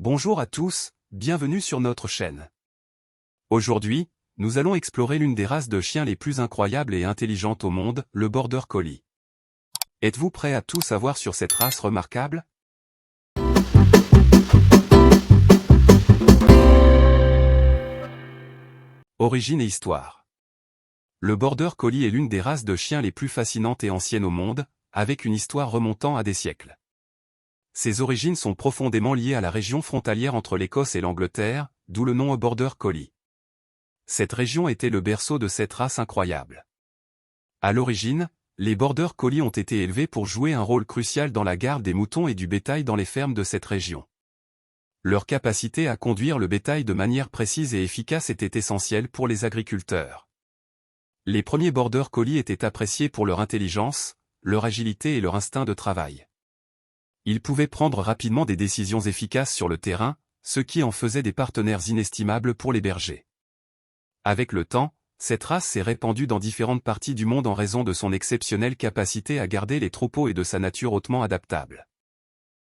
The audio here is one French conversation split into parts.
Bonjour à tous, bienvenue sur notre chaîne. Aujourd'hui, nous allons explorer l'une des races de chiens les plus incroyables et intelligentes au monde, le Border Collie. Êtes-vous prêts à tout savoir sur cette race remarquable? Origine et histoire. Le Border Collie est l'une des races de chiens les plus fascinantes et anciennes au monde, avec une histoire remontant à des siècles. Ses origines sont profondément liées à la région frontalière entre l'Écosse et l'Angleterre, d'où le nom Border Collie. Cette région était le berceau de cette race incroyable. À l'origine, les Border Collie ont été élevés pour jouer un rôle crucial dans la garde des moutons et du bétail dans les fermes de cette région. Leur capacité à conduire le bétail de manière précise et efficace était essentielle pour les agriculteurs. Les premiers Border Collie étaient appréciés pour leur intelligence, leur agilité et leur instinct de travail. Ils pouvaient prendre rapidement des décisions efficaces sur le terrain, ce qui en faisait des partenaires inestimables pour les bergers. Avec le temps, cette race s'est répandue dans différentes parties du monde en raison de son exceptionnelle capacité à garder les troupeaux et de sa nature hautement adaptable.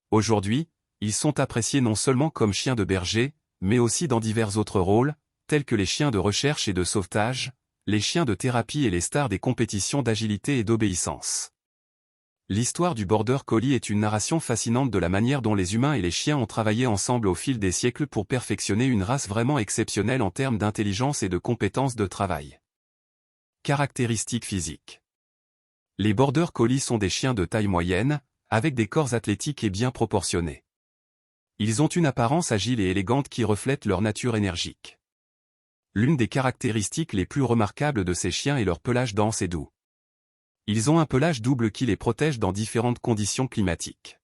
Aujourd'hui, ils sont appréciés non seulement comme chiens de berger, mais aussi dans divers autres rôles, tels que les chiens de recherche et de sauvetage, les chiens de thérapie et les stars des compétitions d'agilité et d'obéissance. L'histoire du Border Collie est une narration fascinante de la manière dont les humains et les chiens ont travaillé ensemble au fil des siècles pour perfectionner une race vraiment exceptionnelle en termes d'intelligence et de compétences de travail. Caractéristiques physiques. Les Border Collie sont des chiens de taille moyenne, avec des corps athlétiques et bien proportionnés. Ils ont une apparence agile et élégante qui reflète leur nature énergique. L'une des caractéristiques les plus remarquables de ces chiens est leur pelage dense et doux. Ils ont un pelage double qui les protège dans différentes conditions climatiques.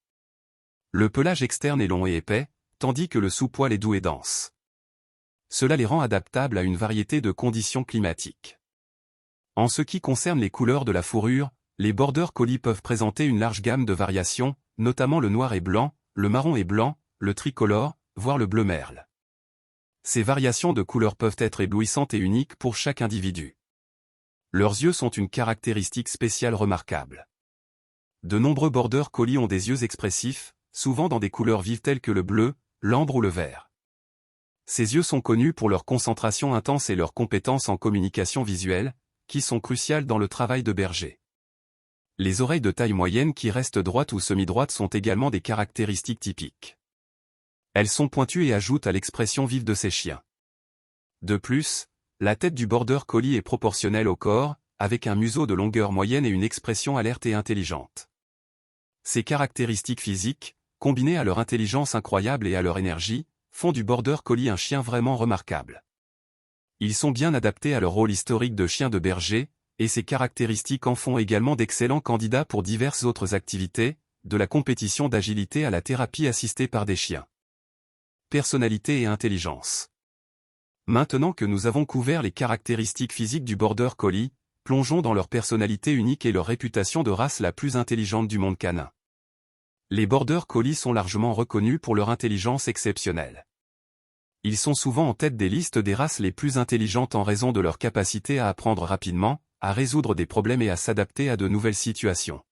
Le pelage externe est long et épais, tandis que le sous-poil est doux et dense. Cela les rend adaptables à une variété de conditions climatiques. En ce qui concerne les couleurs de la fourrure, les Border Collie peuvent présenter une large gamme de variations, notamment le noir et blanc, le marron et blanc, le tricolore, voire le bleu merle. Ces variations de couleurs peuvent être éblouissantes et uniques pour chaque individu. Leurs yeux sont une caractéristique spéciale remarquable. De nombreux Border Collie ont des yeux expressifs, souvent dans des couleurs vives telles que le bleu, l'ambre ou le vert. Ces yeux sont connus pour leur concentration intense et leurs compétences en communication visuelle, qui sont cruciales dans le travail de berger. Les oreilles de taille moyenne qui restent droites ou semi-droites sont également des caractéristiques typiques. Elles sont pointues et ajoutent à l'expression vive de ces chiens. De plus, la tête du Border Collie est proportionnelle au corps, avec un museau de longueur moyenne et une expression alerte et intelligente. Ces caractéristiques physiques, combinées à leur intelligence incroyable et à leur énergie, font du Border Collie un chien vraiment remarquable. Ils sont bien adaptés à leur rôle historique de chien de berger, et ces caractéristiques en font également d'excellents candidats pour diverses autres activités, de la compétition d'agilité à la thérapie assistée par des chiens. Personnalité et intelligence. Maintenant que nous avons couvert les caractéristiques physiques du Border Collie, plongeons dans leur personnalité unique et leur réputation de race la plus intelligente du monde canin. Les Border Collie sont largement reconnus pour leur intelligence exceptionnelle. Ils sont souvent en tête des listes des races les plus intelligentes en raison de leur capacité à apprendre rapidement, à résoudre des problèmes et à s'adapter à de nouvelles situations.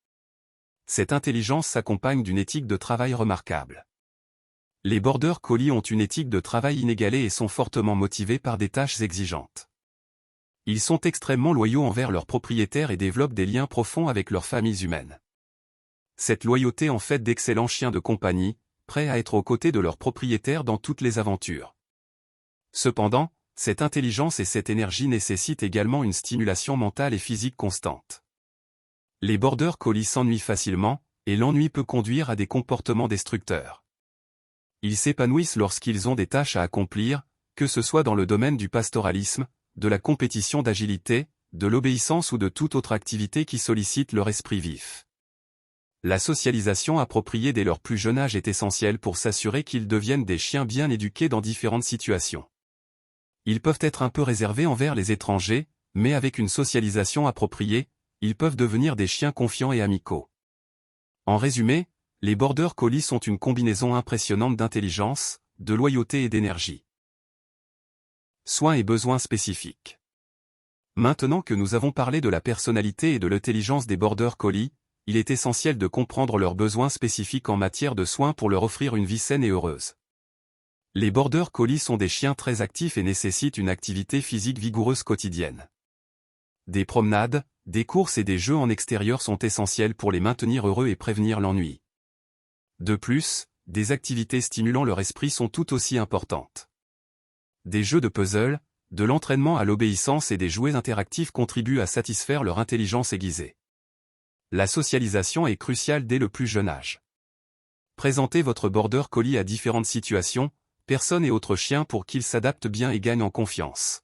Cette intelligence s'accompagne d'une éthique de travail remarquable. Les Border Collie ont une éthique de travail inégalée et sont fortement motivés par des tâches exigeantes. Ils sont extrêmement loyaux envers leurs propriétaires et développent des liens profonds avec leurs familles humaines. Cette loyauté en fait d'excellents chiens de compagnie, prêts à être aux côtés de leurs propriétaires dans toutes les aventures. Cependant, cette intelligence et cette énergie nécessitent également une stimulation mentale et physique constante. Les Border Collie s'ennuient facilement, et l'ennui peut conduire à des comportements destructeurs. Ils s'épanouissent lorsqu'ils ont des tâches à accomplir, que ce soit dans le domaine du pastoralisme, de la compétition d'agilité, de l'obéissance ou de toute autre activité qui sollicite leur esprit vif. La socialisation appropriée dès leur plus jeune âge est essentielle pour s'assurer qu'ils deviennent des chiens bien éduqués dans différentes situations. Ils peuvent être un peu réservés envers les étrangers, mais avec une socialisation appropriée, ils peuvent devenir des chiens confiants et amicaux. En résumé, les Border Collie sont une combinaison impressionnante d'intelligence, de loyauté et d'énergie. Soins et besoins spécifiques. Maintenant que nous avons parlé de la personnalité et de l'intelligence des Border Collie, il est essentiel de comprendre leurs besoins spécifiques en matière de soins pour leur offrir une vie saine et heureuse. Les Border Collie sont des chiens très actifs et nécessitent une activité physique vigoureuse quotidienne. Des promenades, des courses et des jeux en extérieur sont essentiels pour les maintenir heureux et prévenir l'ennui. De plus, des activités stimulant leur esprit sont tout aussi importantes. Des jeux de puzzle, de l'entraînement à l'obéissance et des jouets interactifs contribuent à satisfaire leur intelligence aiguisée. La socialisation est cruciale dès le plus jeune âge. Présentez votre Border Collie à différentes situations, personnes et autres chiens pour qu'ils s'adaptent bien et gagnent en confiance.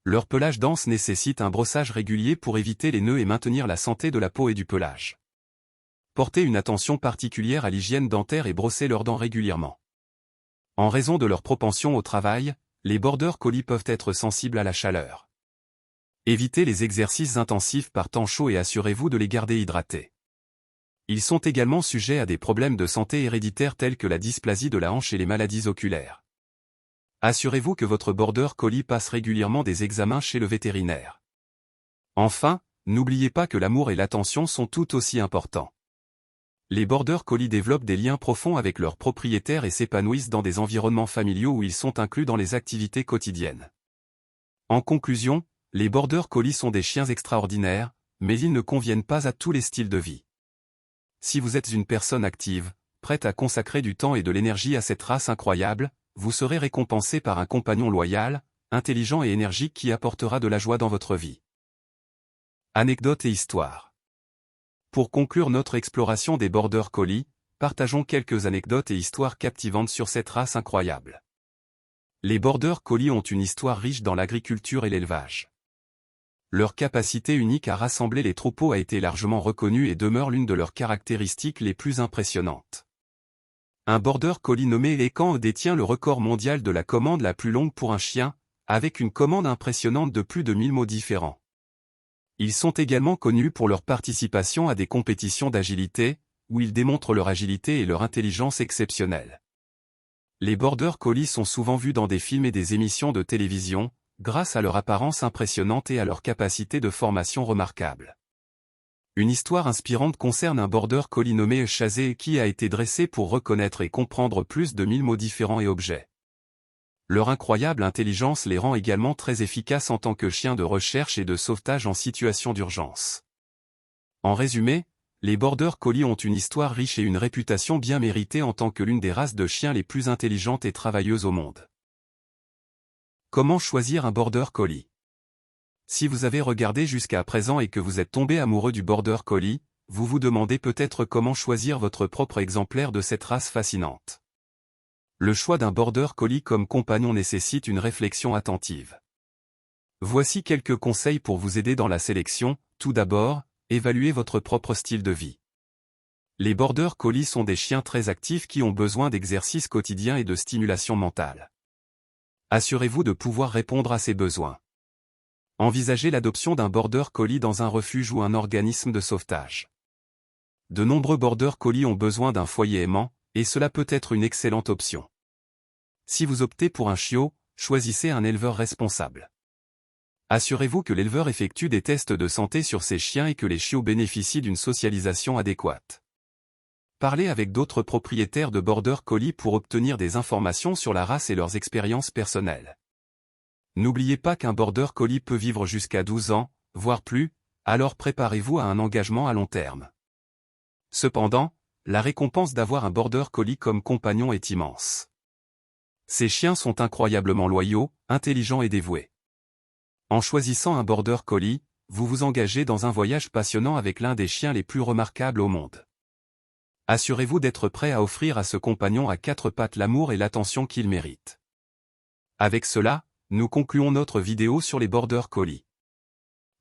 Leur pelage dense nécessite un brossage régulier pour éviter les nœuds et maintenir la santé de la peau et du pelage. Portez une attention particulière à l'hygiène dentaire et brossez leurs dents régulièrement. En raison de leur propension au travail, les Border Collie peuvent être sensibles à la chaleur. Évitez les exercices intensifs par temps chaud et assurez-vous de les garder hydratés. Ils sont également sujets à des problèmes de santé héréditaires tels que la dysplasie de la hanche et les maladies oculaires. Assurez-vous que votre Border Collie passe régulièrement des examens chez le vétérinaire. Enfin, n'oubliez pas que l'amour et l'attention sont tout aussi importants. Les Border Collie développent des liens profonds avec leurs propriétaires et s'épanouissent dans des environnements familiaux où ils sont inclus dans les activités quotidiennes. En conclusion, les Border Collie sont des chiens extraordinaires, mais ils ne conviennent pas à tous les styles de vie. Si vous êtes une personne active, prête à consacrer du temps et de l'énergie à cette race incroyable, vous serez récompensé par un compagnon loyal, intelligent et énergique qui apportera de la joie dans votre vie. Anecdotes et histoires. Pour conclure notre exploration des Border Collie, partageons quelques anecdotes et histoires captivantes sur cette race incroyable. Les Border Collie ont une histoire riche dans l'agriculture et l'élevage. Leur capacité unique à rassembler les troupeaux a été largement reconnue et demeure l'une de leurs caractéristiques les plus impressionnantes. Un Border Collie nommé Ekan détient le record mondial de la commande la plus longue pour un chien, avec une commande impressionnante de plus de 1000 mots différents. Ils sont également connus pour leur participation à des compétitions d'agilité, où ils démontrent leur agilité et leur intelligence exceptionnelle. Les Border Collie sont souvent vus dans des films et des émissions de télévision, grâce à leur apparence impressionnante et à leur capacité de formation remarquable. Une histoire inspirante concerne un Border Collie nommé Chazé qui a été dressé pour reconnaître et comprendre plus de 1000 mots différents et objets. Leur incroyable intelligence les rend également très efficaces en tant que chiens de recherche et de sauvetage en situation d'urgence. En résumé, les Border Collie ont une histoire riche et une réputation bien méritée en tant que l'une des races de chiens les plus intelligentes et travailleuses au monde. Comment choisir un Border Collie? Si vous avez regardé jusqu'à présent et que vous êtes tombé amoureux du Border Collie, vous vous demandez peut-être comment choisir votre propre exemplaire de cette race fascinante. Le choix d'un Border Collie comme compagnon nécessite une réflexion attentive. Voici quelques conseils pour vous aider dans la sélection. Tout d'abord, évaluez votre propre style de vie. Les Border Collie sont des chiens très actifs qui ont besoin d'exercices quotidiens et de stimulation mentale. Assurez-vous de pouvoir répondre à ces besoins. Envisagez l'adoption d'un Border Collie dans un refuge ou un organisme de sauvetage. De nombreux Border Collie ont besoin d'un foyer aimant, et cela peut être une excellente option. Si vous optez pour un chiot, choisissez un éleveur responsable. Assurez-vous que l'éleveur effectue des tests de santé sur ses chiens et que les chiots bénéficient d'une socialisation adéquate. Parlez avec d'autres propriétaires de Border Collie pour obtenir des informations sur la race et leurs expériences personnelles. N'oubliez pas qu'un Border Collie peut vivre jusqu'à 12 ans, voire plus, alors préparez-vous à un engagement à long terme. Cependant, la récompense d'avoir un Border Collie comme compagnon est immense. Ces chiens sont incroyablement loyaux, intelligents et dévoués. En choisissant un Border Collie, vous vous engagez dans un voyage passionnant avec l'un des chiens les plus remarquables au monde. Assurez-vous d'être prêt à offrir à ce compagnon à quatre pattes l'amour et l'attention qu'il mérite. Avec cela, nous concluons notre vidéo sur les Border Collie.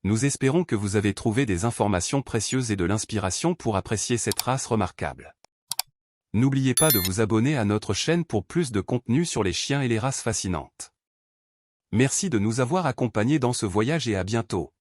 Nous espérons que vous avez trouvé des informations précieuses et de l'inspiration pour apprécier cette race remarquable. N'oubliez pas de vous abonner à notre chaîne pour plus de contenu sur les chiens et les races fascinantes. Merci de nous avoir accompagnés dans ce voyage et à bientôt.